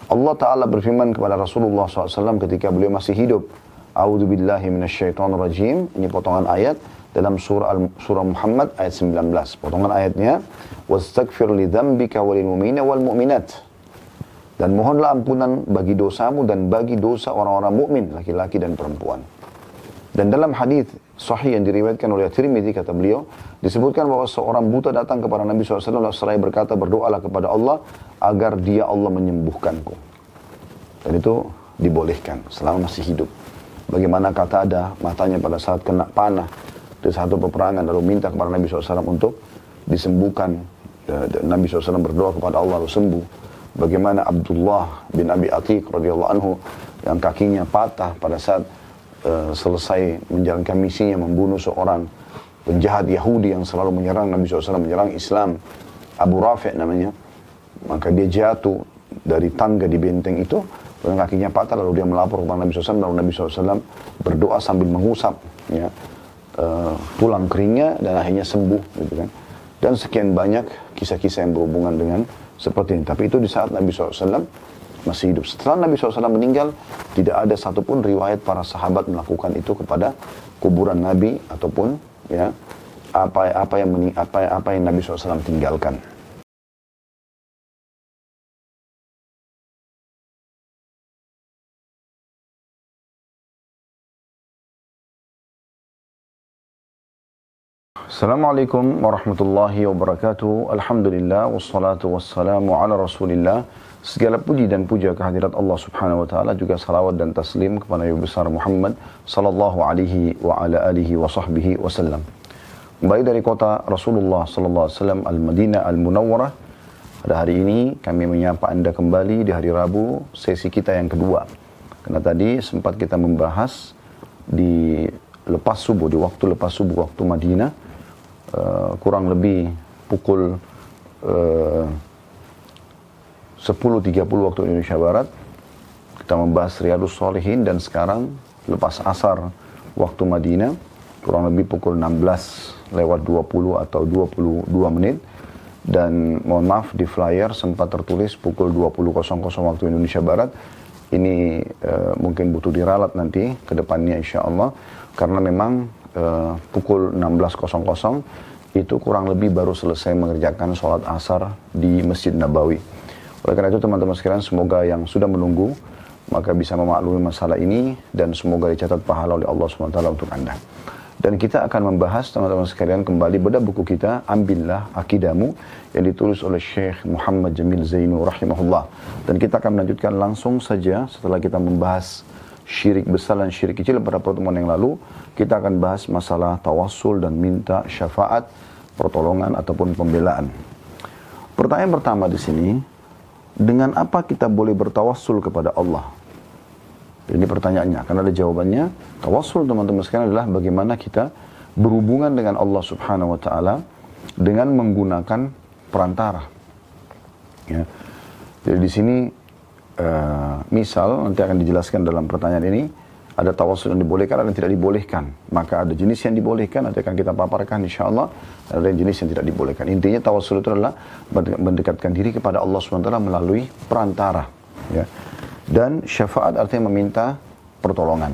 Allah Ta'ala berfirman kepada Rasulullah SAW ketika beliau masih hidup. A'udzubillahi minasyaitonirrajim. Ini potongan ayat dalam surah Muhammad ayat 19. Potongan ayatnya, wastaghfir li dzambika walil mu'minina wal mu'minat. Dan mohonlah ampunan bagi dosamu dan bagi dosa orang-orang mukmin, laki-laki dan perempuan. Dan dalam hadis sahih yang diriwayatkan oleh Tirmidzi, kata beliau, disebutkan bahwa seorang buta datang kepada Nabi SAW seraya berkata, berdoalah kepada Allah agar dia Allah menyembuhkanku. Dan itu dibolehkan selama masih hidup. Bagaimana kata ada matanya pada saat kena panah di satu peperangan, lalu minta kepada Nabi SAW untuk disembuhkan. Nabi SAW berdoa kepada Allah lalu sembuh. Bagaimana Abdullah bin Abi Atiq radhiyallahu anhu yang kakinya patah pada saat selesai menjalankan misinya membunuh seorang penjahat Yahudi yang selalu menyerang Nabi SAW, menyerang Islam, Abu Rafi' namanya. Maka dia jatuh dari tangga di benteng itu, dan kakinya patah, lalu dia melapor kepada Nabi SAW, lalu Nabi SAW berdoa sambil mengusap ya, tulang keringnya, dan akhirnya sembuh gitu kan. Dan sekian banyak kisah-kisah yang berhubungan dengan seperti ini. Tapi itu di saat Nabi SAW masih hidup. Setelah Nabi SAW meninggal, tidak ada satupun riwayat para sahabat melakukan itu kepada kuburan Nabi ataupun ya apa yang Nabi SAW tinggalkan. Assalamualaikum warahmatullahi wabarakatuh. Alhamdulillah wassalatu wassalamu ala Rasulillah. Segala puji dan puja kehadirat Allah Subhanahu wa taala, juga salawat dan taslim kepada Nabi besar Muhammad sallallahu alaihi wa ala alihi wa sahbihi wasallam. Kembali dari kota Rasulullah sallallahu alaihi wasallam Al-Madinah Al-Munawwarah. Pada hari ini kami menyapa Anda kembali di hari Rabu, sesi kita yang kedua. Karena tadi sempat kita membahas di lepas subuh, di waktu lepas subuh waktu Madinah, kurang lebih pukul 10.30 waktu Indonesia Barat, kita membahas Riyadhus Shalihin. Dan sekarang lepas asar waktu Madinah, kurang lebih pukul 16:20 atau 22 menit. Dan mohon maaf, di flyer sempat tertulis pukul 20.00 waktu Indonesia Barat. Ini mungkin butuh diralat nanti ke depannya insya Allah, karena memang pukul 16.00 itu kurang lebih baru selesai mengerjakan sholat asar di Masjid Nabawi. Oleh karena itu teman-teman sekalian, semoga yang sudah menunggu maka bisa memaklumi masalah ini, dan semoga dicatat pahala oleh Allah SWT untuk Anda. Dan kita akan membahas teman-teman sekalian kembali pada buku kita Ambillah Akidahmu, yang ditulis oleh Syekh Muhammad Jamil Zainu rahimahullah. Dan kita akan melanjutkan langsung saja setelah kita membahas syirik besar dan syirik kecil pada pertemuan yang lalu. Kita akan bahas masalah tawassul dan minta syafaat, pertolongan ataupun pembelaan. Pertanyaan pertama di sini, dengan apa kita boleh bertawassul kepada Allah? Ini pertanyaannya, karena ada jawabannya. Tawassul teman-teman sekalian adalah bagaimana kita berhubungan dengan Allah Subhanahu wa taala dengan menggunakan perantara. Ya. Jadi di sini misal nanti akan dijelaskan dalam pertanyaan ini, ada tawassul yang dibolehkan, ada yang tidak dibolehkan. Maka ada jenis yang dibolehkan, nanti akan kita paparkan insyaAllah. Ada yang jenis yang tidak dibolehkan. Intinya tawassul itu adalah mendekatkan diri kepada Allah SWT melalui perantara. Ya. Dan syafaat artinya meminta pertolongan.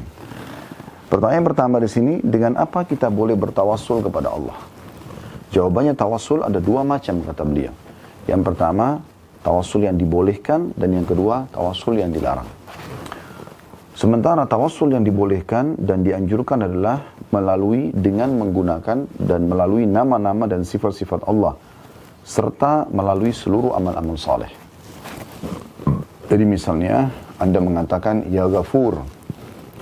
Pertanyaan pertama di sini, dengan apa kita boleh bertawassul kepada Allah? Jawabannya tawassul ada dua macam kata beliau. Yang pertama, tawassul yang dibolehkan, dan yang kedua, tawassul yang dilarang. Sementara tawassul yang dibolehkan dan dianjurkan adalah melalui dengan menggunakan dan melalui nama-nama dan sifat-sifat Allah, serta melalui seluruh amal-amal saleh. Jadi misalnya Anda mengatakan ya Ghafur,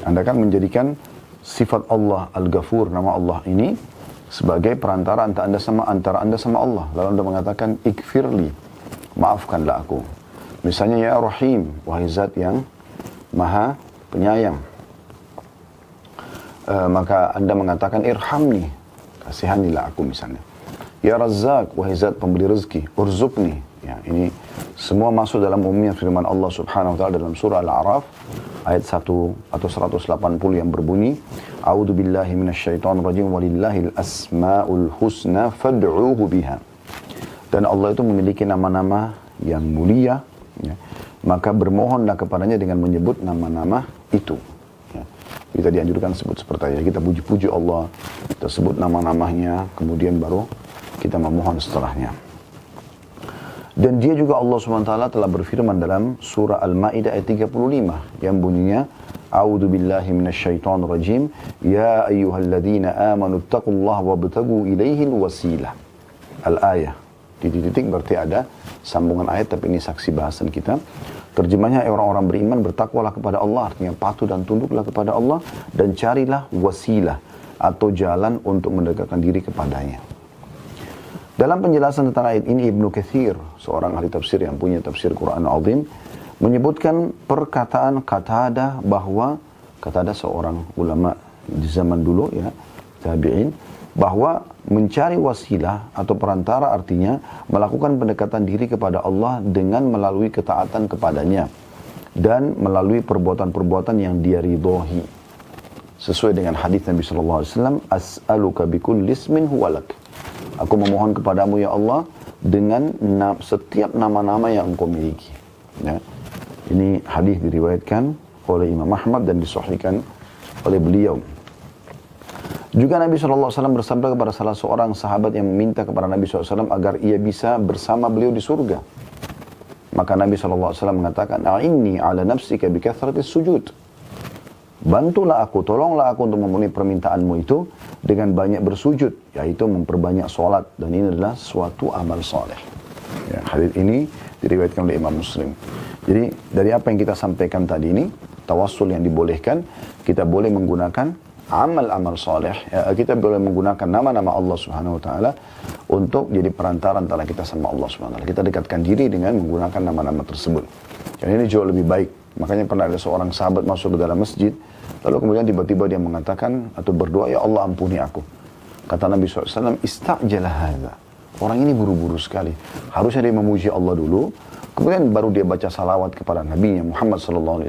Anda kan menjadikan sifat Allah Al-Ghafur, nama Allah ini sebagai perantara antara Anda sama Allah. Lalu Anda mengatakan ikfirli, maafkanlah aku. Misalnya ya Rahim, wahai zat yang maha penyayang. Maka Anda mengatakan irhamni, kasihanilah aku misalnya. Ya Razzaq, wahai zat pemberi rezeki, urzukni. Ya, ini semua masuk dalam umumnya firman Allah Subhanahu wa taala dalam surah Al-A'raf ayat 1 atau 180 yang berbunyi, A'udzu billahi minasyaitonir rajim, walillahil asmaul husna fad'uuhu biha. Dan Allah itu memiliki nama-nama yang mulia, ya, maka bermohonlah kepadanya dengan menyebut nama-nama itu. Ya. Kita dianjurkan sebut seperti itu. Kita puji-puji Allah, kita sebut nama-namanya, kemudian baru kita memohon setelahnya. Dan dia juga Allah SWT telah berfirman dalam surah Al-Ma'idah ayat 35 yang bunyinya, A'udzu billahi minasyaitonir rajim, ya ayyuhalladzina amanu taqullaha wabtagu ilaihil wasilah. Al-ayah. Titik-titik berarti ada sambungan ayat, tapi ini saksi bahasan kita. Terjemahnya, orang-orang beriman bertakwalah kepada Allah, artinya patuh dan tunduklah kepada Allah, dan carilah wasilah atau jalan untuk mendekatkan diri kepadanya. Dalam penjelasan tentang ayat ini, Ibnu Katsir, seorang ahli tafsir yang punya tafsir Quran Azim, menyebutkan perkataan Qatadah bahwa, Qatadah seorang ulama di zaman dulu ya, tabi'in, bahwa mencari wasilah atau perantara artinya melakukan pendekatan diri kepada Allah dengan melalui ketaatan kepadanya dan melalui perbuatan-perbuatan yang dia ridhohi. Sesuai dengan hadis Nabi SAW, As'aluka bikulli ismin huwalak. Aku memohon kepadamu ya Allah dengan setiap nama-nama yang engkau miliki. Ya. Ini hadis diriwayatkan oleh Imam Ahmad dan disahihkan oleh beliau. Juga Nabi SAW bersabda kepada salah seorang sahabat yang meminta kepada Nabi SAW agar ia bisa bersama beliau di surga. Maka Nabi SAW mengatakan, A'inni ala nafsika bikathratis sujud. Bantulah aku, tolonglah aku untuk memenuhi permintaanmu itu dengan banyak bersujud, yaitu memperbanyak sholat. Dan ini adalah suatu amal soleh. Ya, hadits ini diriwayatkan oleh Imam Muslim. Jadi dari apa yang kita sampaikan tadi ini, tawassul yang dibolehkan, kita boleh menggunakan amal-amal soleh. Ya, kita boleh menggunakan nama-nama Allah Subhanahu Wa Taala untuk jadi perantara antara kita sama Allah Subhanahu Wa Taala. Kita dekatkan diri dengan menggunakan nama-nama tersebut. Dan ini jauh lebih baik. Makanya pernah ada seorang sahabat masuk ke dalam masjid, lalu kemudian tiba-tiba dia mengatakan atau berdoa, ya Allah ampuni aku. Kata Nabi SAW, ista'jala hadza. Orang ini buru-buru sekali. Harusnya dia memuji Allah dulu, kemudian baru dia baca salawat kepada Nabi Muhammad SAW,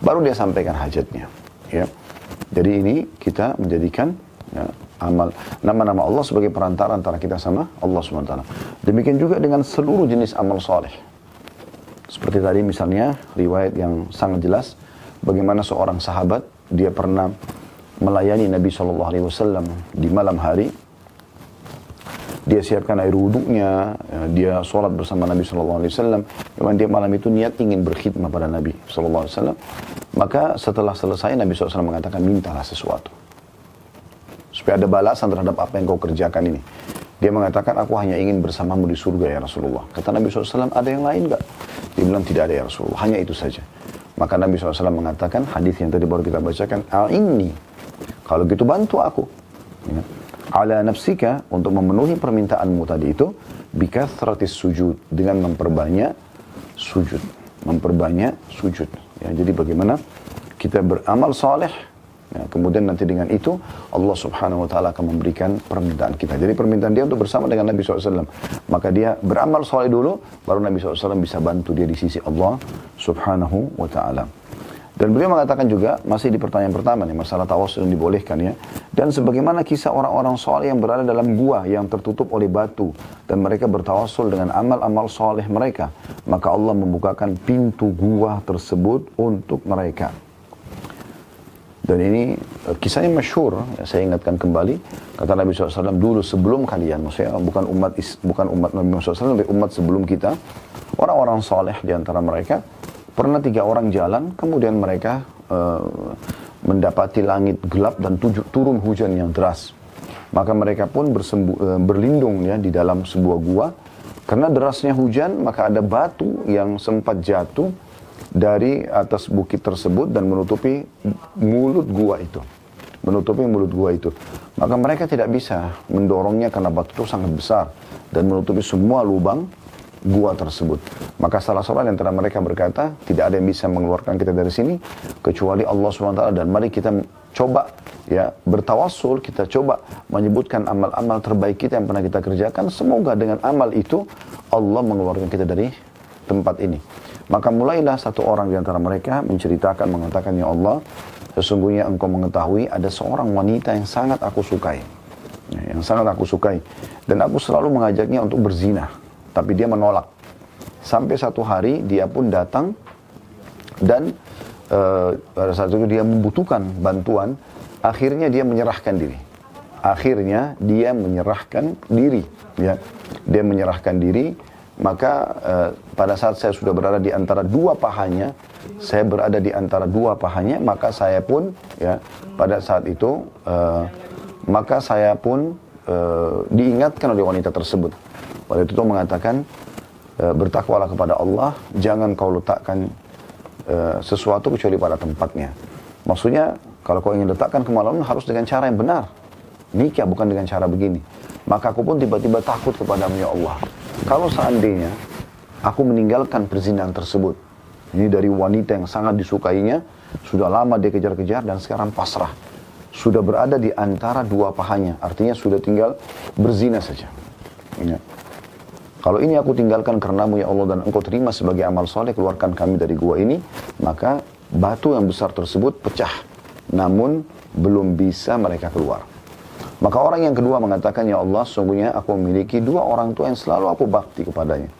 baru dia sampaikan hajatnya. Ya. Jadi ini kita menjadikan ya, amal nama-nama Allah sebagai perantara antara kita sama Allah SWT. Demikian juga dengan seluruh jenis amal soleh. Seperti tadi misalnya riwayat yang sangat jelas bagaimana seorang sahabat dia pernah melayani Nabi SAW di malam hari. Dia siapkan air wuduknya, dia sholat bersama Nabi SAW. Memang dia malam itu niat ingin berkhidmah pada Nabi SAW. Maka setelah selesai Nabi SAW mengatakan, mintalah sesuatu supaya ada balasan terhadap apa yang kau kerjakan ini. Dia mengatakan, aku hanya ingin bersamamu di surga ya Rasulullah. Kata Nabi SAW, ada yang lain enggak? Dia bilang, tidak ada ya Rasulullah, hanya itu saja. Maka Nabi SAW mengatakan, hadis yang tadi baru kita bacakan, A'inni, kalau gitu bantu aku. Ya. Ala nafsika, untuk memenuhi permintaanmu tadi itu, bikathratis sujud, dengan memperbanyak sujud. Memperbanyak sujud. Ya, jadi bagaimana kita beramal saleh, ya, kemudian nanti dengan itu Allah Subhanahu Wa Taala akan memberikan permintaan kita. Jadi permintaan dia untuk bersama dengan Nabi SAW. Maka dia beramal saleh dulu, baru Nabi SAW bisa bantu dia di sisi Allah Subhanahu Wa Taala. Dan beliau mengatakan juga, masih di pertanyaan pertama nih, masalah tawassul yang dibolehkan ya. Dan sebagaimana kisah orang-orang saleh yang berada dalam gua yang tertutup oleh batu, dan mereka bertawassul dengan amal-amal saleh mereka, maka Allah membukakan pintu gua tersebut untuk mereka. Dan ini kisahnya masyhur, ya, saya ingatkan kembali, kata Nabi SAW, dulu sebelum kalian, maksudnya bukan umat Nabi SAW, tapi umat sebelum kita, orang-orang saleh di antara mereka, pernah 3 orang jalan, kemudian mereka mendapati langit gelap dan turun hujan yang deras. Maka mereka pun berlindung ya di dalam sebuah gua. Karena derasnya hujan, maka ada batu yang sempat jatuh dari atas bukit tersebut dan menutupi mulut gua itu. Maka mereka tidak bisa mendorongnya karena batu itu sangat besar dan menutupi semua lubang gua tersebut. Maka salah seorang di antara mereka berkata, tidak ada yang bisa mengeluarkan kita dari sini kecuali Allah SWT. Dan mari kita coba ya bertawassul, kita coba menyebutkan amal-amal terbaik kita yang pernah kita kerjakan. Semoga dengan amal itu Allah mengeluarkan kita dari tempat ini. Maka mulailah satu orang di antara mereka menceritakan, mengatakan, ya Allah, sesungguhnya engkau mengetahui ada seorang wanita yang sangat aku sukai. Dan aku selalu mengajaknya untuk berzina. Tapi dia menolak. Sampai satu hari dia pun datang dan pada saat itu dia membutuhkan bantuan, akhirnya dia menyerahkan diri. Akhirnya dia menyerahkan diri, ya. Dia menyerahkan diri, maka pada saat saya sudah berada di antara dua pahanya, maka saya pun, ya, pada saat itu, maka saya pun diingatkan oleh wanita tersebut. Wanita itu mengatakan, bertakwalah kepada Allah, jangan kau letakkan sesuatu kecuali pada tempatnya. Maksudnya, kalau kau ingin letakkan kemaluan harus dengan cara yang benar. Nikah bukan dengan cara begini. Maka aku pun tiba-tiba takut kepadamu ya Allah. Kalau seandainya aku meninggalkan perzinahan tersebut, ini dari wanita yang sangat disukainya, sudah lama dia kejar-kejar dan sekarang pasrah. Sudah berada di antara dua pahanya, artinya sudah tinggal berzina saja. Ya. Kalau ini aku tinggalkan karenamu ya Allah dan engkau terima sebagai amal soleh, keluarkan kami dari gua ini, maka batu yang besar tersebut pecah. Namun belum bisa mereka keluar. Maka orang yang kedua mengatakan, ya Allah, sungguhnya aku memiliki dua orang tua yang selalu aku bakti kepadanya.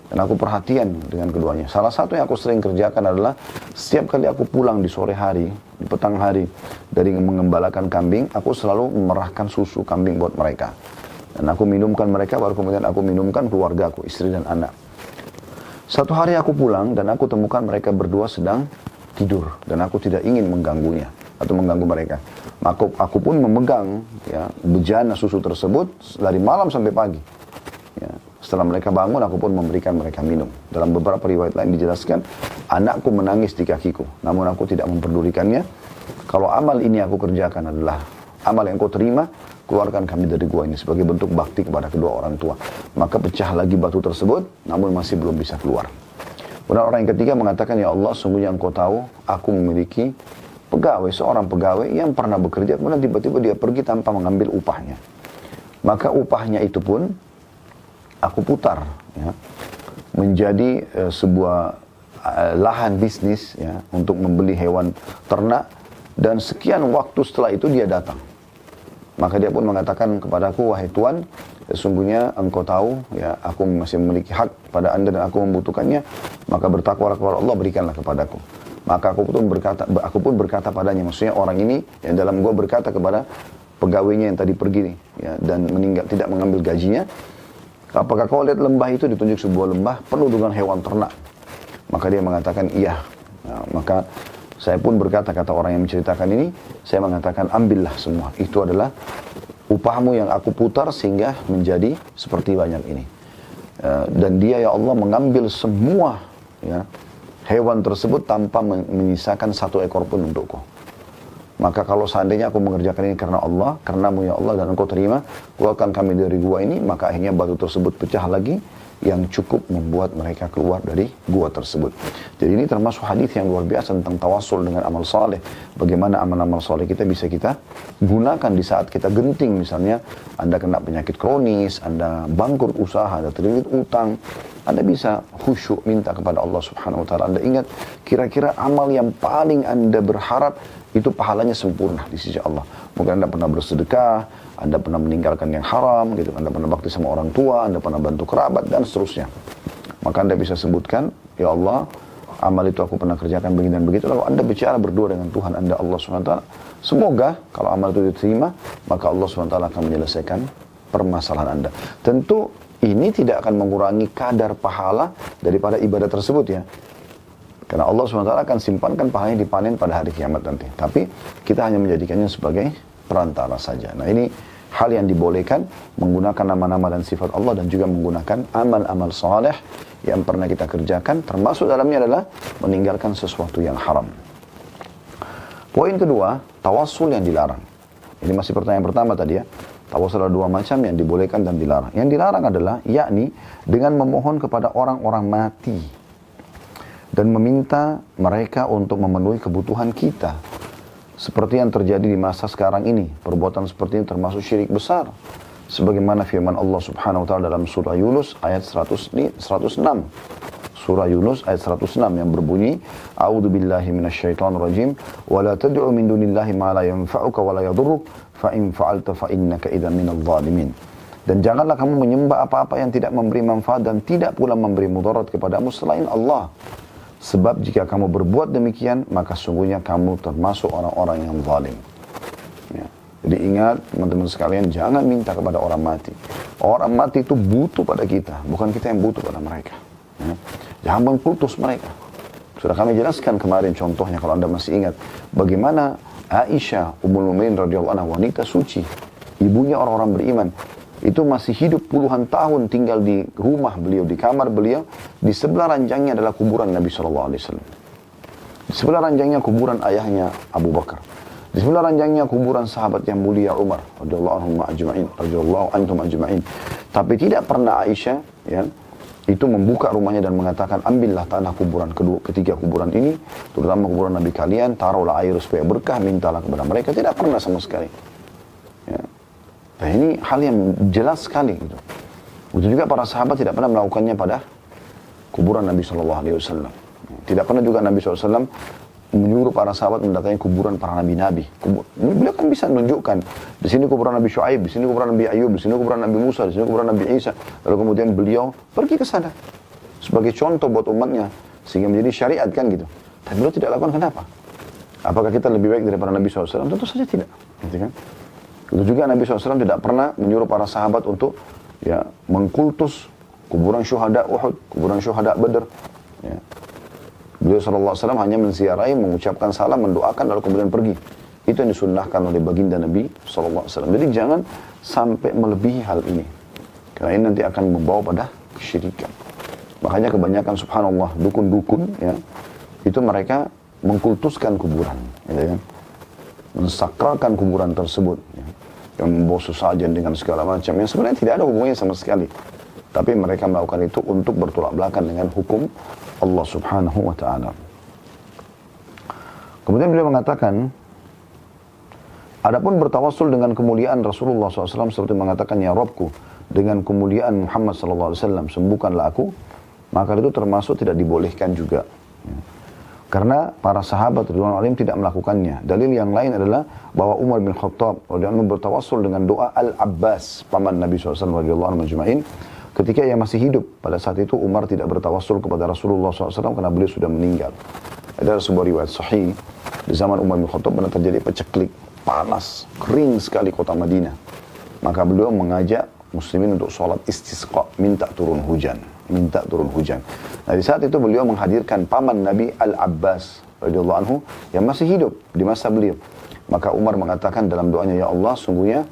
Dan aku perhatian dengan keduanya. Salah satu yang aku sering kerjakan adalah setiap kali aku pulang di sore hari, di petang hari, dari mengembalakan kambing, aku selalu memerahkan susu kambing buat mereka. Dan aku minumkan mereka, baru kemudian aku minumkan keluargaku, istri dan anak. Satu hari aku pulang dan aku temukan mereka berdua sedang tidur. Dan aku tidak ingin mengganggunya atau mengganggu mereka. Maka aku pun memegang, ya, bejana susu tersebut dari malam sampai pagi. Ya, setelah mereka bangun, aku pun memberikan mereka minum. Dalam beberapa riwayat lain dijelaskan, anakku menangis di kakiku. Namun aku tidak memperdulikannya. Kalau amal ini aku kerjakan adalah amal yang kau terima, keluarkan kami dari gua ini sebagai bentuk bakti kepada kedua orang tua. Maka pecah lagi batu tersebut, namun masih belum bisa keluar. Kemudian orang yang ketiga mengatakan, ya Allah, sungguhnya engkau tahu, aku memiliki pegawai, seorang pegawai yang pernah bekerja, kemudian tiba-tiba dia pergi tanpa mengambil upahnya. Maka upahnya itu pun aku putar, ya, menjadi sebuah lahan bisnis, ya, untuk membeli hewan ternak. Dan sekian waktu setelah itu dia datang. Maka dia pun mengatakan kepadaku, wahai Tuan, sesungguhnya engkau tahu, ya, aku masih memiliki hak pada anda dan aku membutuhkannya, maka bertakwalah kepada Allah, berikanlah kepadaku. Maka aku pun berkata padanya, maksudnya orang ini yang dalam gua berkata kepada pegawainya yang tadi pergi, ya, dan meninggal tidak mengambil gajinya, apakah kau lihat lembah itu? Ditunjuk sebuah lembah penuh dengan hewan ternak. Maka dia mengatakan iya. Nah, maka saya pun berkata, kata orang yang menceritakan ini, saya mengatakan ambillah semua. Itu adalah upahmu yang aku putar sehingga menjadi seperti banyak ini. Dan dia ya Allah mengambil semua, ya, hewan tersebut tanpa menyisakan satu ekor pun untukku. Maka kalau seandainya aku mengerjakan ini karena Allah, karenamu ya Allah dan engkau terima, keluarkan kami dari gua ini, maka akhirnya batu tersebut pecah lagi, yang cukup membuat mereka keluar dari gua tersebut. Jadi ini termasuk hadis yang luar biasa tentang tawassul dengan amal soleh. Bagaimana amal-amal soleh kita bisa kita gunakan di saat kita genting. Misalnya Anda kena penyakit kronis, Anda bangkrut usaha, Anda terlilit utang, Anda bisa khusyuk minta kepada Allah Subhanahu Wa Taala. Anda ingat kira-kira amal yang paling Anda berharap itu pahalanya sempurna di sisi Allah. Mungkin Anda pernah bersedekah, Anda pernah meninggalkan yang haram, gitu. Anda pernah bakti sama orang tua, Anda pernah bantu kerabat, dan seterusnya. Maka Anda bisa sebutkan, ya Allah, amal itu aku pernah kerjakan begini dan begitu. Lalu Anda bicara berdua dengan Tuhan Anda, Allah SWT. Semoga kalau amal itu diterima, maka Allah SWT akan menyelesaikan permasalahan Anda. Tentu ini tidak akan mengurangi kadar pahala daripada ibadah tersebut, ya. Karena Allah SWT akan simpankan pahalanya dipanen pada hari kiamat nanti. Tapi kita hanya menjadikannya sebagai perantara saja. Nah, ini hal yang dibolehkan, menggunakan nama-nama dan sifat Allah dan juga menggunakan amal-amal saleh yang pernah kita kerjakan, termasuk dalamnya adalah meninggalkan sesuatu yang haram. Poin kedua, tawassul yang dilarang. Ini masih pertanyaan pertama tadi, ya. Tawassul ada dua macam, yang dibolehkan dan dilarang. Yang dilarang adalah yakni dengan memohon kepada orang-orang mati dan meminta mereka untuk memenuhi kebutuhan kita. Seperti yang terjadi di masa sekarang ini. Perbuatan seperti ini termasuk syirik besar. Sebagaimana firman Allah Subhanahu Wa Taala dalam surah Yunus ayat 106. Surah Yunus ayat 106 yang berbunyi, A'udzu billahi minasyaitonir rajim, wa la tad'u min dunillahi ma la yanfa'uka wa la yadurruk, fa in fa'alta fa innaka idzan minadh dhalimin. Dan janganlah kamu menyembah apa-apa yang tidak memberi manfaat dan tidak pula memberi mudarat kepadamu selain Allah. Sebab jika kamu berbuat demikian, maka sungguhnya kamu termasuk orang-orang yang zalim. Ya. Jadi ingat teman-teman sekalian, jangan minta kepada orang mati. Orang mati itu butuh pada kita, bukan kita yang butuh pada mereka. Ya. Jangan mengkultus mereka. Sudah kami jelaskan kemarin contohnya kalau Anda masih ingat. Bagaimana Aisyah Ummul Mukminin radhiyallahu anha, wanita suci, ibunya orang-orang beriman, itu masih hidup puluhan tahun tinggal di rumah beliau, di kamar beliau. Di sebelah ranjangnya adalah kuburan Nabi SAW. Di sebelah ranjangnya kuburan ayahnya Abu Bakar. Di sebelah ranjangnya kuburan sahabat yang mulia Umar radhiyallahu anhum ajma'in. Tapi tidak pernah Aisyah ya, itu membuka rumahnya dan mengatakan, ambillah tanah kuburan ketiga kuburan ini, terutama kuburan Nabi kalian, taruhlah air supaya berkah, mintalah kepada mereka. Tidak pernah sama sekali. Ya. Nah ini hal yang jelas sekali gitu. Begitu juga para sahabat tidak pernah melakukannya pada kuburan Nabi SAW. Tidak pernah juga Nabi SAW menyuruh para sahabat mendatangi kuburan para nabi-nabi. Beliau kan bisa menunjukkan, di sini kuburan Nabi Syuaib, di sini kuburan Nabi Ayub, di sini kuburan Nabi Musa, di sini kuburan Nabi Isa. Lalu kemudian beliau pergi ke sana sebagai contoh buat umatnya, sehingga menjadi syariat kan gitu. Tapi beliau tidak lakukan, kenapa? Apakah kita lebih baik daripada Nabi SAW? Tentu saja tidak. Gitu kan? Itu juga Nabi SAW tidak pernah menyuruh para sahabat untuk ya mengkultus kuburan syuhada Uhud, kuburan syuhada Badr. Ya. Beliau SAW hanya menziarahi, mengucapkan salam, mendoakan, lalu kemudian pergi. Itu yang disunnahkan oleh baginda Nabi SAW. Jadi jangan sampai melebihi hal ini. Karena ini nanti akan membawa pada kesyirikan. Makanya kebanyakan subhanallah, dukun-dukun, ya, itu mereka mengkultuskan kuburan. Gitu kan? Mensakralkan kuburan tersebut. Ya. Yang membawa sesajen dengan segala macam. Yang sebenarnya tidak ada hubungannya sama sekali. Tapi mereka melakukan itu untuk bertolak belakang dengan hukum Allah Subhanahu wa ta'ala. Kemudian beliau mengatakan, adapun bertawassul dengan kemuliaan Rasulullah SAW seperti mengatakan, ya Rabbku, dengan kemuliaan Muhammad SAW, sembuhkanlah aku, maka itu termasuk tidak dibolehkan juga. Karena para sahabat radhiyallahu anhum tidak melakukannya. Dalil yang lain adalah bahwa Umar bin Khattab radhiyallahu anhu bertawassul dengan doa Al-Abbas, paman Nabi SAW radhiyallahu anhu majma'in. Ketika ia masih hidup, pada saat itu Umar tidak bertawassul kepada Rasulullah SAW karena beliau sudah meninggal. Ada sebuah riwayat sahih, di zaman Umar bin Khattab benar terjadi paceklik, panas, kering sekali kota Madinah. Maka beliau mengajak muslimin untuk sholat istisqa, minta turun hujan. Nah di saat itu beliau menghadirkan paman Nabi Al-Abbas radhiyallahu anhu yang masih hidup di masa beliau. Maka Umar mengatakan dalam doanya, ya Allah, sungguhnya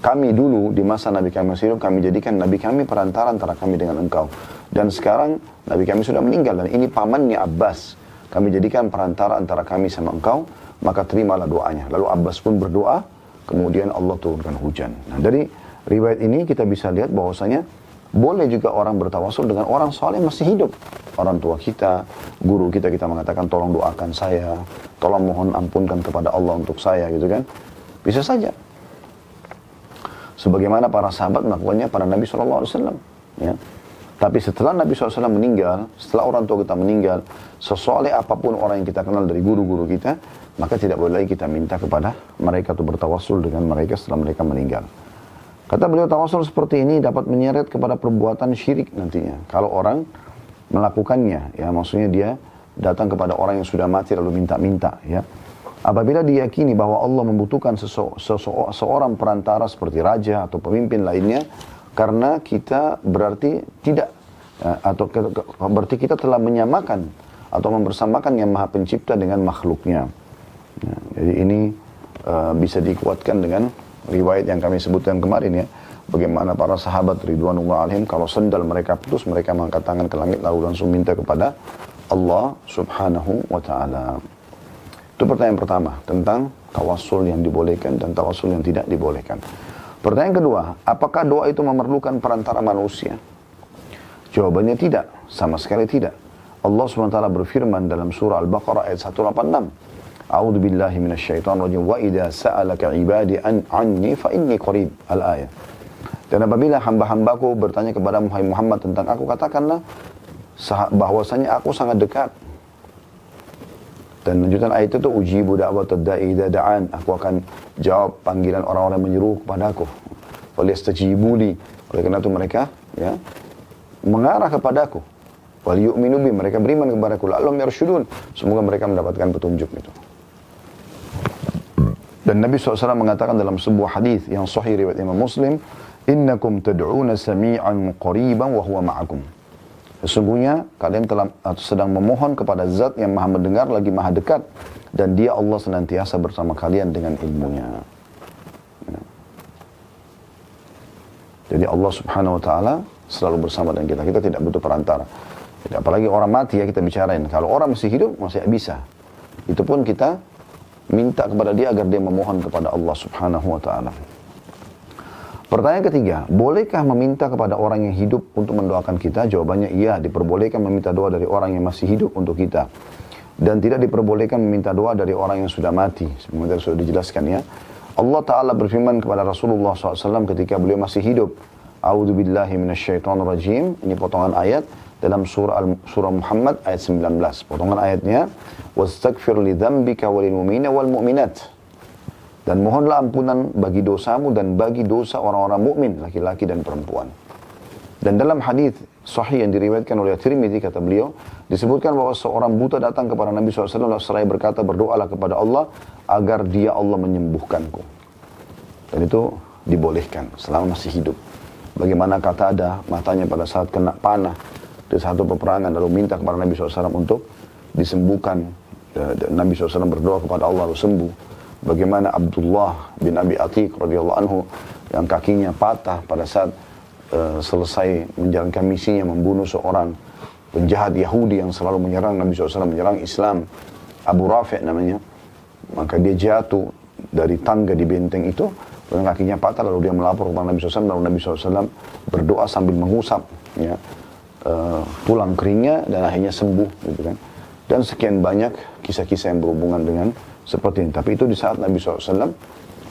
kami dulu di masa Nabi kami masih hidup, kami jadikan Nabi kami perantara antara kami dengan engkau. Dan sekarang Nabi kami sudah meninggal dan ini pamannya Abbas. Kami jadikan perantara antara kami sama engkau, maka terimalah doanya. Lalu Abbas pun berdoa, kemudian Allah turunkan hujan. Nah dari riwayat ini kita bisa lihat bahwasanya boleh juga orang bertawassul dengan orang saleh masih hidup. Orang tua kita, guru kita, kita mengatakan tolong doakan saya, tolong mohon ampunkan kepada Allah untuk saya gitu kan. Bisa saja. Sebagaimana para sahabat melakukannya pada Nabi SAW. Ya. Tapi setelah Nabi SAW meninggal, setelah orang tua kita meninggal, sesoleh apapun orang yang kita kenal dari guru-guru kita, maka tidak boleh lagi kita minta kepada mereka untuk bertawassul dengan mereka setelah mereka meninggal. Kata beliau, tawassul seperti ini dapat menyeret kepada perbuatan syirik nantinya. Kalau orang melakukannya, ya maksudnya dia datang kepada orang yang sudah mati lalu minta-minta, ya. Apabila diyakini bahwa Allah membutuhkan seorang perantara seperti raja atau pemimpin lainnya, karena kita berarti tidak, atau berarti kita telah menyamakan atau mempersamakan yang Maha Pencipta dengan makhluknya. Ya, jadi ini bisa dikuatkan dengan riwayat yang kami sebutkan kemarin ya, bagaimana para sahabat ridwanullah alaihim kalau sendal mereka putus, mereka mengangkat tangan ke langit lalu langsung minta kepada Allah Subhanahu wa ta'ala. Itu pertanyaan pertama tentang tawassul yang dibolehkan dan tawassul yang tidak dibolehkan. Pertanyaan kedua, apakah doa itu memerlukan perantara manusia? Jawabannya tidak, sama sekali tidak. Allah SWT berfirman dalam surah Al-Baqarah ayat 186. A'udzu billahi minasyaitonir rajim wa idza sa'alaka 'ibadi anni fa inni qarib. Al-ayat. Dan apabila hamba-hambaku bertanya kepada Muhammad tentang aku, katakanlah bahwasanya aku sangat dekat. Dan lanjutan ayat itu, ujibu da'watad da'i idza da'an, aku akan jawab panggilan orang-orang menyeru kepadaku. Falyastajibu li, Oleh karena itu mereka ya mengarah kepadaku. Wal yu'minu bi, mereka beriman kepadaku. La'allahum yarshudun, semoga mereka mendapatkan petunjuk itu. Dan Nabi SAW mengatakan dalam sebuah hadis yang sahih riwayat Imam Muslim, innakum tad'una sami'an qariban wa huwa ma'akum. Sesungguhnya kalian telah sedang memohon kepada zat yang maha mendengar lagi maha dekat, dan dia Allah senantiasa bersama kalian dengan ilmunya. Jadi Allah subhanahu wa ta'ala selalu bersama dengan kita. Kita tidak butuh perantara. Jadi, apalagi orang mati ya kita bicarain. Kalau orang masih hidup masih bisa. Itu pun kita minta kepada dia agar dia memohon kepada Allah subhanahu wa ta'ala. Pertanyaan ketiga, bolehkah meminta kepada orang yang hidup untuk mendoakan kita? Jawabannya iya, diperbolehkan meminta doa dari orang yang masih hidup untuk kita. Dan tidak diperbolehkan meminta doa dari orang yang sudah mati. Sebenarnya sudah dijelaskan ya. Allah Ta'ala berfirman kepada Rasulullah SAW ketika beliau masih hidup. A'udzu billahi minasyaitonir rajim. Ini potongan ayat dalam surah Muhammad ayat 19. Potongan ayatnya, wastaghfir li dzambika walil mu'minina wal mu'minat. Dan mohonlah ampunan bagi dosamu dan bagi dosa orang-orang mukmin, laki-laki dan perempuan. Dan dalam hadis sahih yang diriwayatkan oleh Tirmidzi, kata beliau, disebutkan bahwa seorang buta datang kepada Nabi SAW seraya berkata, berdoalah kepada Allah agar dia Allah menyembuhkanku. Dan itu dibolehkan selama masih hidup. Bagaimana kata ada matanya pada saat kena panah di satu peperangan, lalu minta kepada Nabi SAW untuk disembuhkan. Nabi SAW berdoa kepada Allah lalu sembuh. Bagaimana Abdullah bin Abi Atiq radhiyallahu anhu yang kakinya patah pada saat selesai menjalankan misinya membunuh seorang penjahat Yahudi yang selalu menyerang Nabi SAW, menyerang Islam, Abu Rafi' namanya. Maka dia jatuh dari tangga di benteng itu, dan kakinya patah, lalu dia melapor kepada Nabi SAW, lalu Nabi SAW berdoa sambil mengusap ya, tulang keringnya, dan akhirnya sembuh gitu kan. Dan sekian banyak kisah-kisah yang berhubungan dengan seperti ini. Tapi itu di saat Nabi SAW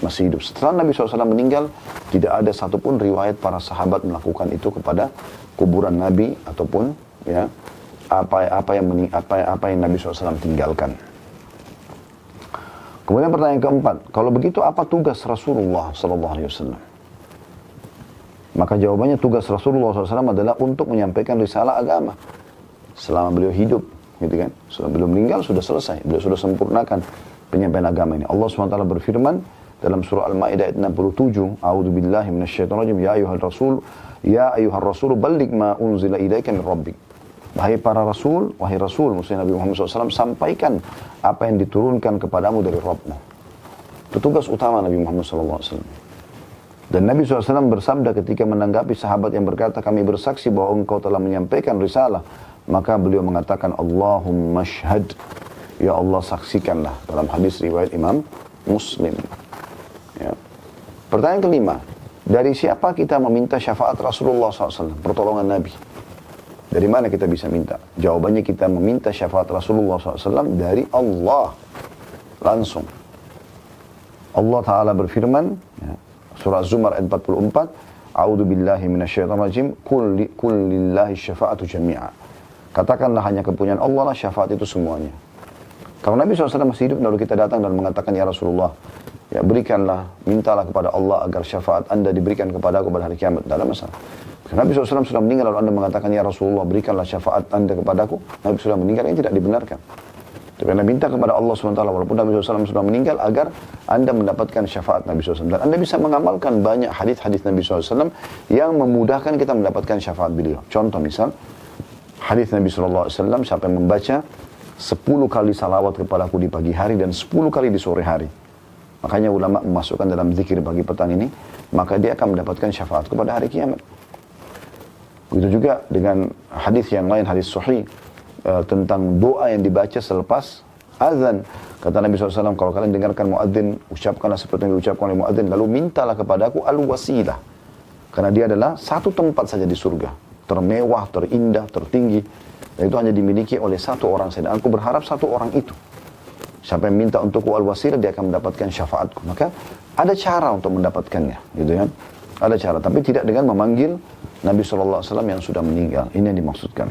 masih hidup. Setelah Nabi SAW meninggal, tidak ada satupun riwayat para sahabat melakukan itu kepada kuburan Nabi ataupun ya apa yang Nabi SAW tinggalkan. Kemudian pertanyaan keempat, kalau begitu apa tugas Rasulullah SAW? Maka jawabannya tugas Rasulullah SAW adalah untuk menyampaikan risalah agama selama beliau hidup, gitu kan? Setelah beliau meninggal sudah selesai, beliau sudah sempurnakan penyampaian agama ini. Allah SWT berfirman dalam surah Al-Maidah ayat 67, A'udzu billahi minasyaitonir rajim, ya ayyuhar rasul balligh ma unzila ilaika min rabbik. Wahai para rasul, wahai rasul, maksudnya Nabi Muhammad SAW, sampaikan apa yang diturunkan kepadamu dari Rabbmu. Itu tugas utama Nabi Muhammad SAW. Dan Nabi SAW bersabda ketika menanggapi sahabat yang berkata, kami bersaksi bahwa engkau telah menyampaikan risalah. Maka beliau mengatakan, Allahumma syhad. Ya Allah, saksikanlah. Dalam hadis riwayat Imam Muslim. Ya. Pertanyaan kelima, dari siapa kita meminta syafaat Rasulullah SAW, pertolongan Nabi? Dari mana kita bisa minta? Jawabannya kita meminta syafaat Rasulullah SAW dari Allah. Langsung. Allah Ta'ala berfirman, ya, surah Zumar ayat 44, A'udzu billahi minasyaitonir rajim, Qul lillahi syafa'atu jami'a. Katakanlah hanya kepunyaan Allah lah syafaat itu semuanya. Kalau Nabi SAW masih hidup, lalu kita datang dan mengatakan, ya Rasulullah, ya berikanlah, mintalah kepada Allah agar syafaat anda diberikan kepada aku pada hari kiamat. Tidak ada masalah. Nabi SAW sudah meninggal, lalu anda mengatakan, ya Rasulullah, berikanlah syafaat anda kepadaku. Nabi sudah meninggal, ini tidak dibenarkan. Tapi anda minta kepada Allah SWT, walaupun Nabi SAW sudah meninggal, agar anda mendapatkan syafaat Nabi SAW. Dan anda bisa mengamalkan banyak hadis-hadis Nabi SAW yang memudahkan kita mendapatkan syafaat beliau. Contoh misal, hadis Nabi SAW, siapa yang membaca 10 kali salawat kepadaku di pagi hari dan 10 kali di sore hari. Makanya ulama memasukkan dalam zikir pagi petang ini, maka dia akan mendapatkan syafaat kepada hari kiamat. Begitu juga dengan hadis yang lain, hadis sahih tentang doa yang dibaca selepas azan. Kata Nabi SAW, kalau kalian dengarkan muadzin, ucapkanlah seperti yang diucapkan oleh muadzin, lalu mintalah kepadaku al-wasilah. Karena dia adalah satu tempat saja di surga, termewah, terindah, tertinggi. Dan itu hanya dimiliki oleh satu orang saja. Dan aku berharap satu orang itu. Siapa yang minta untukku al-wasilah, dia akan mendapatkan syafaatku. Maka ada cara untuk mendapatkannya, gitu kan? Ada cara, tapi tidak dengan memanggil Nabi SAW yang sudah meninggal. Ini yang dimaksudkan.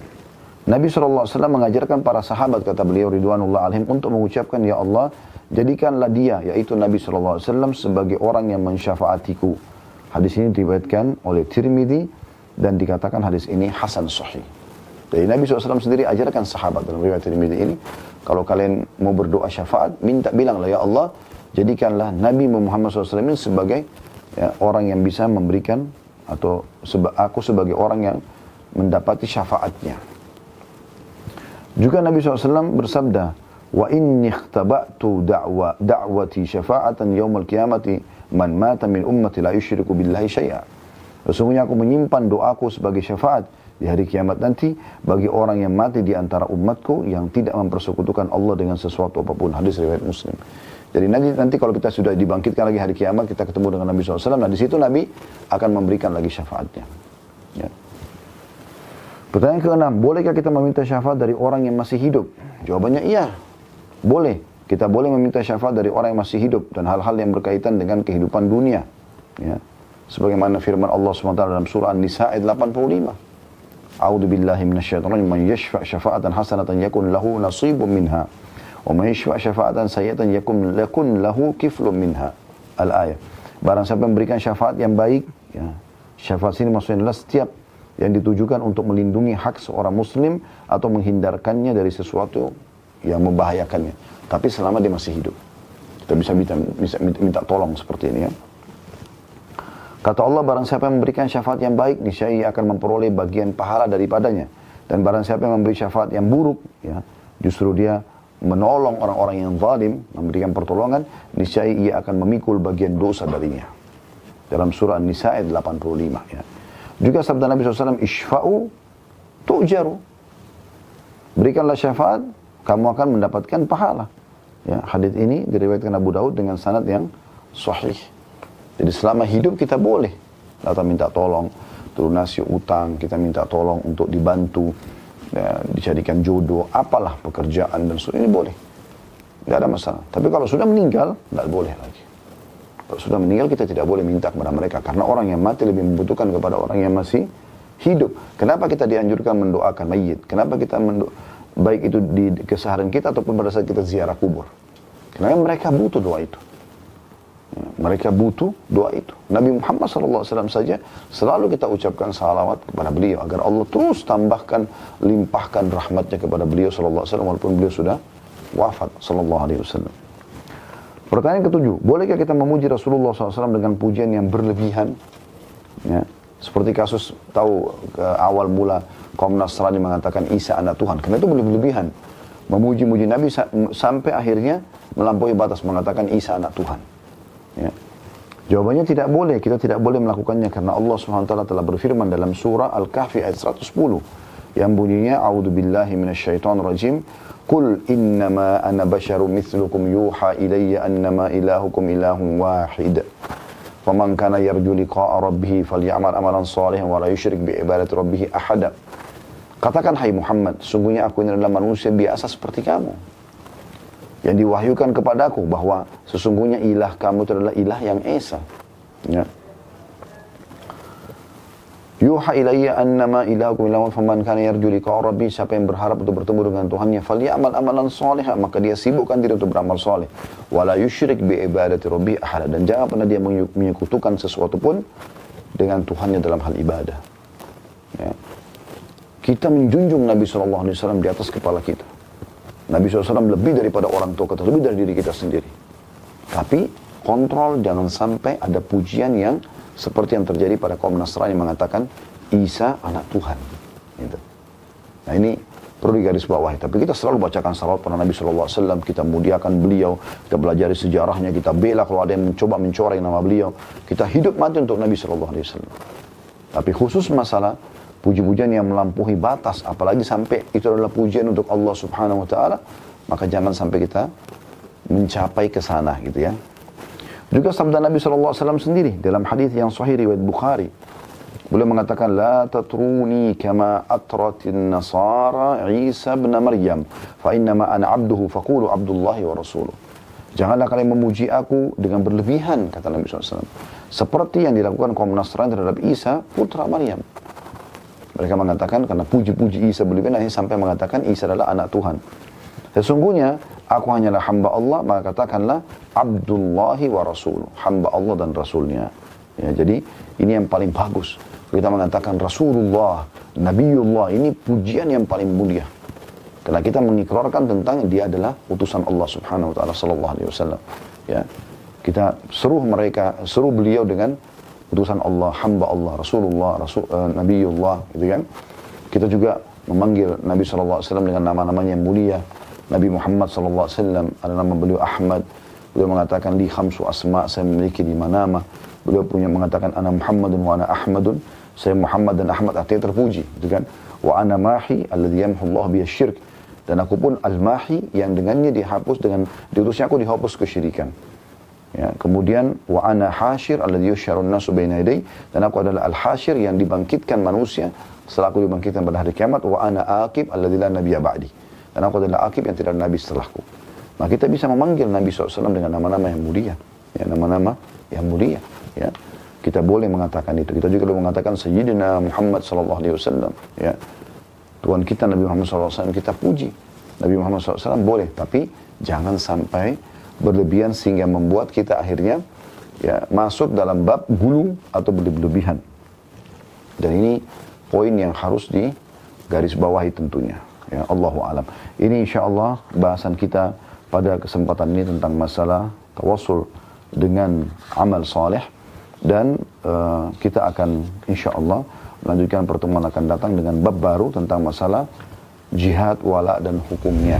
Nabi SAW mengajarkan para sahabat, kata beliau ridwanullah alaihim, untuk mengucapkan, ya Allah, jadikanlah dia, yaitu Nabi SAW, sebagai orang yang mensyafaatiku. Hadis ini diriwayatkan oleh Tirmidzi dan dikatakan hadis ini hasan sahih. Jadi Nabi SAW sendiri ajarkan sahabat dalam riwayat Tirmidzi ini, kalau kalian mau berdoa syafaat, bilanglah ya Allah, jadikanlah Nabi Muhammad SAW ini sebagai orang yang bisa memberikan, atau aku sebagai orang yang mendapati syafaatnya. Juga Nabi SAW bersabda, wa inni ikhtaba'tu da'wati syafa'atan yawmal qiyamati man mata min ummati la yusyriku billahi syai'a. Sesungguhnya aku menyimpan doaku sebagai syafaat di hari kiamat nanti bagi orang yang mati di antara umatku yang tidak mempersekutukan Allah dengan sesuatu apapun. Hadis riwayat Muslim. Jadi nanti kalau kita sudah dibangkitkan lagi hari kiamat, kita ketemu dengan Nabi SAW, nah di situ Nabi akan memberikan lagi syafaatnya. Ya. Pertanyaan ke-6, bolehkah kita meminta syafaat dari orang yang masih hidup? Jawabannya iya, boleh. Kita boleh meminta syafaat dari orang yang masih hidup dan hal-hal yang berkaitan dengan kehidupan dunia. Ya. Sebagaimana firman Allah SWT dalam surah An-Nisa ayat 85. A'udzu billahi minasyaitonir rajim. Man yashfa' syafa'atan hasanatan yakun lahu nasibun minha. Wa man yashfa' syafa'atan sayyi'atan yakun lahu kiflun minha. Al-ayat. Barang siapa memberikan syafaat yang baik, ya. Syafaat sini maksudnya adalah setiap yang ditujukan untuk melindungi hak seorang muslim atau menghindarkannya dari sesuatu yang membahayakannya. Tapi selama dia masih hidup. Kita bisa minta tolong seperti ini ya. Kata Allah, barang siapa yang memberikan syafaat yang baik, niscaya ia akan memperoleh bagian pahala daripadanya. Dan barang siapa yang memberi syafaat yang buruk, ya, justru dia menolong orang-orang yang zalim, memberikan pertolongan, niscaya ia akan memikul bagian dosa darinya. Dalam surah An-Nisa ayat 85. Ya. Juga sabda Nabi SAW, Ishfa'u tu'jaru. Berikanlah syafaat, kamu akan mendapatkan pahala. Ya, hadits ini diriwayatkan Abu Daud dengan sanad yang sahih. Jadi selama hidup kita boleh kita minta tolong, lunasi utang, kita minta tolong untuk dibantu, ya, dijadikan jodoh, apalah pekerjaan dan sebagainya, ini boleh. Tidak ada masalah. Tapi kalau sudah meninggal, tidak boleh lagi. Kalau sudah meninggal kita tidak boleh minta kepada mereka. Karena orang yang mati lebih membutuhkan kepada orang yang masih hidup. Kenapa kita dianjurkan mendoakan mayit? Kenapa kita baik itu di keseharian kita ataupun pada saat kita ziarah kubur? Karena mereka butuh doa itu. Mereka butuh doa itu. Nabi Muhammad SAW saja selalu kita ucapkan salawat kepada beliau agar Allah terus tambahkan, limpahkan rahmatnya kepada beliau SAW walaupun beliau sudah wafat SAW. Pertanyaan ke-7, bolehkah kita memuji Rasulullah SAW dengan pujian yang berlebihan? Ya, seperti kasus tahu ke awal mula kaum Nasrani mengatakan Isa anak Tuhan. Karena itu berlebihan. Memuji-muji Nabi sampai akhirnya melampaui batas mengatakan Isa anak Tuhan. Ya. Jawabannya tidak boleh, kita tidak boleh melakukannya karena Allah SWT telah berfirman dalam surah Al-Kahfi ayat 110 yang bunyinya A'udzu billahi minasyaitonir rajim Qul innama ana basyarum mithlukum yuha ilayya annama ilahukum ilahun wahid faman kana yarju liqa'a rabbih falyamal amalan salihan wa la yusyrik bi ibadati rabbih ahada. Katakan hai Muhammad, sungguhnya aku ini adalah manusia biasa seperti kamu. Yang diwahyukan kepadaku bahwa sesungguhnya ilah kamu itu adalah ilah yang esa. Ya. Yuha ilayya annama ilahukum ilahun faman kana yarju liqa'a rabbih, siapa yang berharap untuk bertemu dengan Tuhannya falyamal amalan shalihan, maka dia sibukkan diri untuk beramal saleh. Wala yusyrik bi ibadati rabbih ahada, dan jangan pernah dia menyekutukan sesuatu pun dengan Tuhannya dalam hal ibadah. Ya. Kita menjunjung Nabi SAW di atas kepala kita. Nabi SAW lebih daripada orang tua kita, lebih dari diri kita sendiri. Tapi kontrol jangan sampai ada pujian yang seperti yang terjadi pada kaum Nasrani yang mengatakan Isa anak Tuhan. Gitu. Nah ini perlu digarisbawahi. Tapi kita selalu bacakan salawat pada Nabi SAW, kita muliakan beliau, kita pelajari sejarahnya, kita bela kalau ada yang mencoba mencoreng nama beliau. Kita hidup mati untuk Nabi SAW. Tapi khusus masalah puji-pujian yang melampaui batas, apalagi sampai itu adalah pujian untuk Allah Subhanahu wa taala, maka jangan sampai kita mencapai ke sana gitu ya. Juga sabda Nabi SAW sendiri dalam hadis yang sahih riwayat Bukhari. Beliau mengatakan la tatruni kama atratin nasara Isa bin Maryam fa innama ana abduhu faqulu abdullahi wa rasuluh. Janganlah kalian memuji aku dengan berlebihan, kata Nabi SAW. Seperti yang dilakukan kaum Nasrani terhadap Isa putra Maryam. Mereka mengatakan karena puji-puji Isa berlebihan sampai mengatakan Isa adalah anak Tuhan. Sesungguhnya aku hanyalah hamba Allah, maka katakanlah Abdullahi wa Rasuluh, hamba Allah dan Rasulnya. Ya, jadi ini yang paling bagus. Kita mengatakan Rasulullah, Nabiullah, ini pujian yang paling mulia. Karena kita mengikrarkan tentang dia adalah utusan Allah Subhanahu wa taala sallallahu alaihi wasallam. Ya. Kita seru beliau dengan utusan Allah, hamba Allah, Rasulullah, Nabiullah, gitu kan. Kita juga memanggil Nabi sallallahu alaihi wasallam dengan nama-namanya yang mulia. Nabi Muhammad sallallahu alaihi wasallam ada nama beliau Ahmad. Beliau mengatakan li khamsu asma, saya memiliki 5 nama. Beliau mengatakan ana Muhammadun wa ana Ahmadun, saya Muhammad dan Ahmad, artinya terpuji, gitu kan. Wa ana mahi alladhi yamhu Allah bihi syirk, dan aku pun al-mahi yang dengannya dihapus, dengan diutusnya aku dihapus kesyirikan. Ya, kemudian wa ana hasyir alladhi yusyarun nasu baina yaday, dan aku adalah al-hasyir yang dibangkitkan manusia setelah aku dibangkitkan pada hari kiamat. Wa ana aqib alladhi la nabiyya ba'di, dan aku adalah aqib yang tidak ada nabi setelahku. Nah, kita bisa memanggil Nabi SAW dengan nama-nama yang mulia, ya, nama-nama yang mulia. Ya, kita boleh mengatakan itu. Kita juga boleh mengatakan Sayyidina Muhammad SAW. Ya, Tuhan kita Nabi Muhammad SAW kita puji. Nabi Muhammad SAW boleh, tapi jangan sampai berlebihan sehingga membuat kita akhirnya ya masuk dalam bab gulu atau berlebihan. Dan ini poin yang harus digarisbawahi tentunya. Ya, Allahu a'lam. Ini insyaAllah bahasan kita pada kesempatan ini tentang masalah tawassul dengan amal saleh, dan kita akan insyaAllah melanjutkan pertemuan akan datang dengan bab baru tentang masalah jihad, wala dan hukumnya.